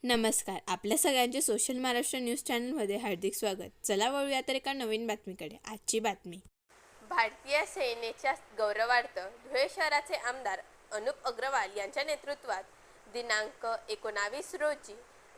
नमस्कार. आपल्या सगळ्यांचे सोशल महाराष्ट्र न्यूज चॅनलमध्ये हार्दिक स्वागत. चला वळूया तर एका नवीन बातमीकडे. आजची बातमी. भारतीय सेनेच्या गौरवार्थ धुळे शहराचे आमदार अनुप अग्रवाल यांच्या नेतृत्वात दिनांक 19 रोजी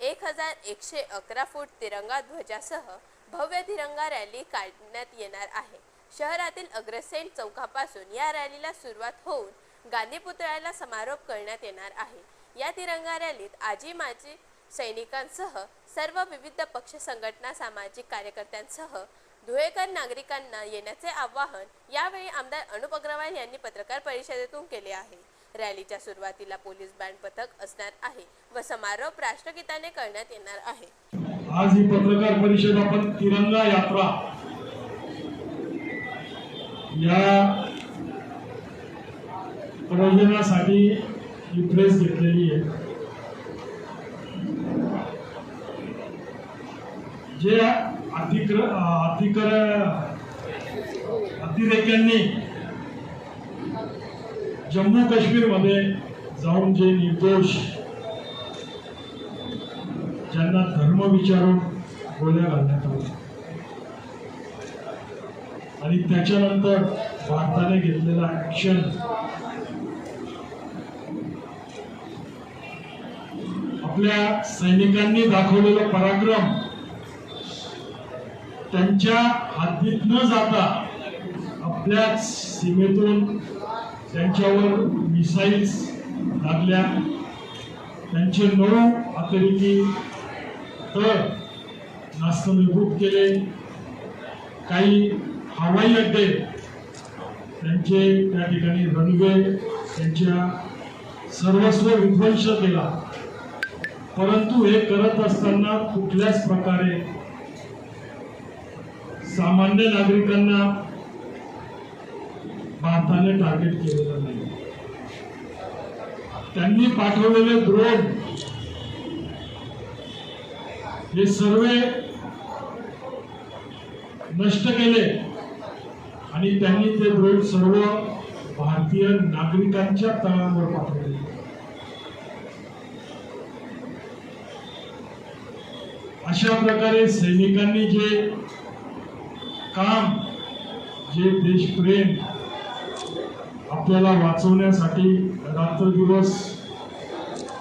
1111 फूट तिरंगा ध्वजासह भव्य तिरंगा रॅली काढण्यात येणार आहे. शहरातील अग्रसेन चौकापासून या रॅलीला सुरुवात होऊन गांधी पुतळ्याला समारोप करण्यात येणार आहे. या तिरंगा रॅलीत आजी माजी सैनिकांसह सर्व विविध पक्ष संघटना, सामाजिक कार्यकर्त्यांसह धुळेकर नागरिकांना येण्याचे आवाहन यावेळी आमदार अनुप अग्रवाल यांनी पत्रकार परिषदेतून केले आहे. रॅलीच्या सुरुवातीला पोलीस बँड पथक असणार आहे व समारोप राष्ट्रगीताने करण्यात येणार आहे. आज ही पत्रकार परिषद आपण तिरंगा यात्रा या प्रयोजनासाठी ही प्रेस घेतलेली आहे. जे अतिरेक्यांनी जम्मू काश्मीर मध्ये जाऊन जे निर्दोष ज्यांना धर्म विचारून गोळ्या घालण्यात आल्या आणि त्याच्यानंतर भारताने घेतलेला ऍक्शन आपल्या सैनिकांनी दाखवलेला पराक्रम त्यांच्या हद्दीत न जाता आपल्या सीमेतून त्यांच्यावर मिसाईल्स लागल्या. त्यांचे 9 अतिरेकी तर नास्तनभूत केले. काही हवाई अड्डे त्यांचे त्या ठिकाणी रनवे त्यांच्या सर्वस्व विध्वंस केला. परंतु हे करत असताना कुठल्याच प्रकारे सामान्य नागरिकांना भारताने टार्गेट केलेलं नाही. त्यांनी पाठवलेले ड्रोन हे सर्व नष्ट केले आणि त्यांनी ते ड्रोन सर्व भारतीय नागरिकांच्या तळावर पाठवले. अशा प्रकारे सैनिकांनी जे काम, जे देशप्रेम आपल्याला वाचवण्यासाठी रात्रदिवस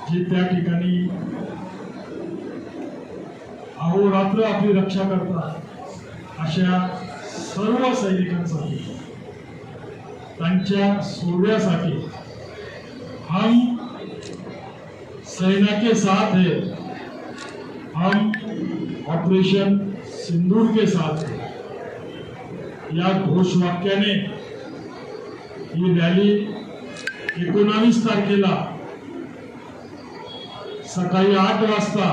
जे त्या ठिकाणी अहोरात्र आपली रक्षा करतात, अशा सर्व सैनिकांसाठी त्यांच्या शौर्यासाठी हम सेना के साथ है, हम ऑपरेशन सिंदूर के साथ है या घोषवाक्याने ही रॅली 19 तारखेला सकाळी 8 वाजता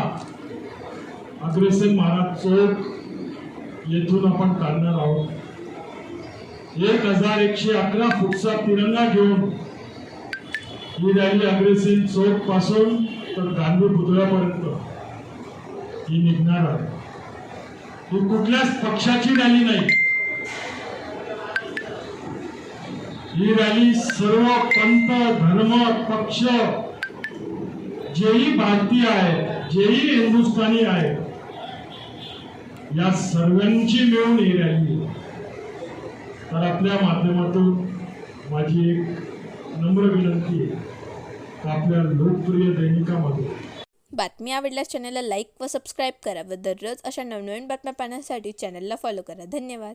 अग्रसेन महाराज चौक येथून आपण काढणार आहोत. 1111 फूटचा तिरंगा घेऊन ही रॅली अग्रसेन चौक पासून तर गांधी पुतळ्यापर्यंत ही निघणार आहे. ही कुठल्याच पक्षाची रॅली नाही. ही रॅली सर्व पंथ, धर्म, पक्ष जेही भारतीय आहे, जेही हिंदुस्थानी आहे, या सर्वांची मिळून ही रॅली. तर आपल्या माध्यमातून माझी एक नम्र विनंती आहे, आपल्या लोकप्रिय दैनिकामध्ये बातमी आवडल्यास चॅनलला लाईक व सबस्क्राईब करा व दररोज अशा नवनवीन बातम्या पाहण्यासाठी चॅनलला फॉलो करा. धन्यवाद.